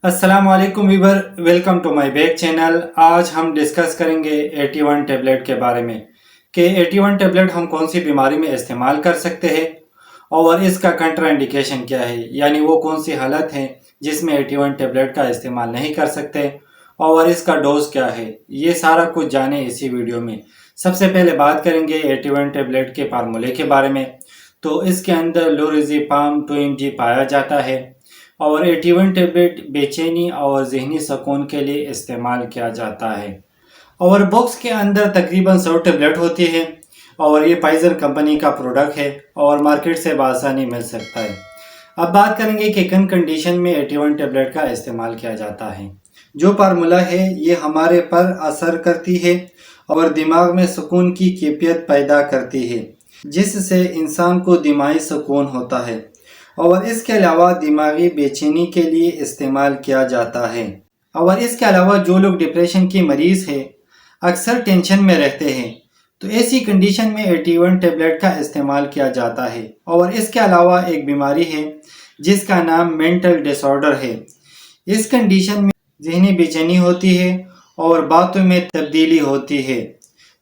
अस्सलाम वालेकुम viewer, welcome to my back channel. आज हम डिस्कस करेंगे 81 टेबलेट के बारे में कि 81 टेबलेट हम कौन सी बीमारी में इस्तेमाल कर सकते हैं और इसका कंट्रा इंडिकेशन क्या है, यानी वो कौन सी हालत है जिसमें 81 टेबलेट का इस्तेमाल नहीं कर सकते और इसका डोज क्या है। ये सारा कुछ जाने इसी वीडियो में। सबसे पहले बात करेंगे 81 टेबलेट के फार्मूले के बारे में। तो इसके अंदर लोरिज़ेपाम 2 mg पाया जाता है और 81 टेबलेट बेचैनी और जहनी सुकून के लिए इस्तेमाल किया जाता है। और बॉक्स के अंदर तकरीबन 100 टेबलेट होती है और ये फाइजर कंपनी का प्रोडक्ट है और मार्केट से बआसानी मिल सकता है। अब बात करेंगे कि किन कंडीशन में 81 टेबलेट का इस्तेमाल किया जाता है। जो फार्मूला है ये हमारे पर असर करती है और दिमाग में सुकून की कैफियत पैदा करती है, जिससे इंसान को दिमागी सुकून होता है और इसके अलावा दिमागी बेचैनी के लिए इस्तेमाल किया जाता है। और इसके अलावा जो लोग डिप्रेशन के मरीज़ हैं, अक्सर टेंशन में रहते हैं, तो ऐसी कंडीशन में 81 टेबलेट का इस्तेमाल किया जाता है। और इसके अलावा एक बीमारी है जिसका नाम मेंटल डिसऑर्डर है। इस कंडीशन में ज़हनी बेचैनी होती है और बातों में तब्दीली होती है,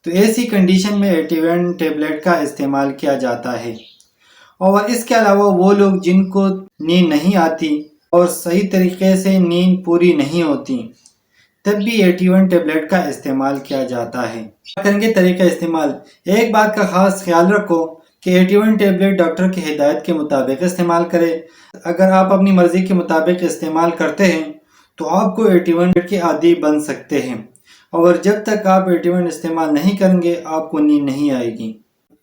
तो ऐसी कंडीशन में 81 टेबलेट का इस्तेमाल किया जाता है। और इसके अलावा वो लोग जिनको नींद नहीं आती और सही तरीके से नींद पूरी नहीं होती, तब भी 81 टेबलेट का इस्तेमाल किया जाता है। करेंगे तरीका इस्तेमाल। एक बात का ख़ास ख्याल रखो कि 81 टेबलेट डॉक्टर की हिदायत के मुताबिक इस्तेमाल करें। अगर आप अपनी मर्ज़ी के मुताबिक इस्तेमाल करते हैं तो आपको 81 के आदी बन सकते हैं, और जब तक आप 81 इस्तेमाल नहीं करेंगे आपको नींद नहीं आएगी।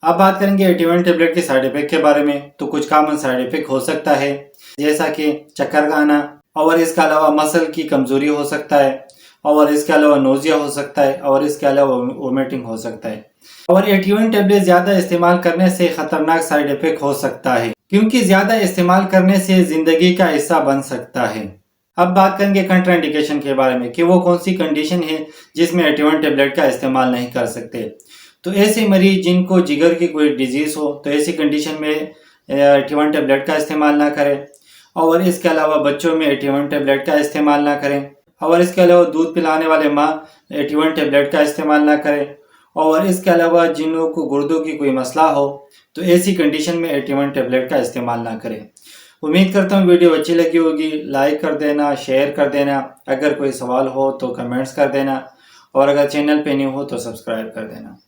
अब बात करेंगे 81 टेबलेट के साइड इफ़ेक्ट के बारे में। तो कुछ कॉमन साइड इफ़ेक्ट हो सकता है, जैसा कि चक्कर आना, और इसके अलावा मसल की कमज़ोरी हो सकता है, और इसके अलावा नोज़िया हो सकता है, और इसके अलावा वोमिटिंग हो सकता है। और 81 टेबलेट ज़्यादा इस्तेमाल करने से ख़तरनाक साइड इफ़ेक्ट हो सकता है, क्योंकि ज़्यादा इस्तेमाल करने से ज़िंदगी का हिस्सा बन सकता है। अब बात करेंगे कंट्रा इंडिकेशन के बारे में कि वो कौन सी कंडीशन है जिसमें 81 टेबलेट का इस्तेमाल नहीं कर सकते। तो ऐसे मरीज जिनको जिगर की कोई डिजीज़ हो, तो ऐसी कंडीशन में 81 टेबलेट का इस्तेमाल ना करें। और इसके अलावा बच्चों में 81 टेबलेट का इस्तेमाल ना करें। और इसके अलावा दूध पिलाने वाले माँ 81 टेबलेट का इस्तेमाल ना करें। और इसके अलावा जिन लोगों को गुर्दों की कोई मसला हो, तो ऐसी कंडीशन में 81 टेबलेट का इस्तेमाल ना करें। उम्मीद करता हूँ वीडियो अच्छी लगी होगी। लाइक कर देना, शेयर कर देना, अगर कोई सवाल हो तो कमेंट्स कर देना, और अगर चैनल पे न्यू हो तो सब्सक्राइब कर देना।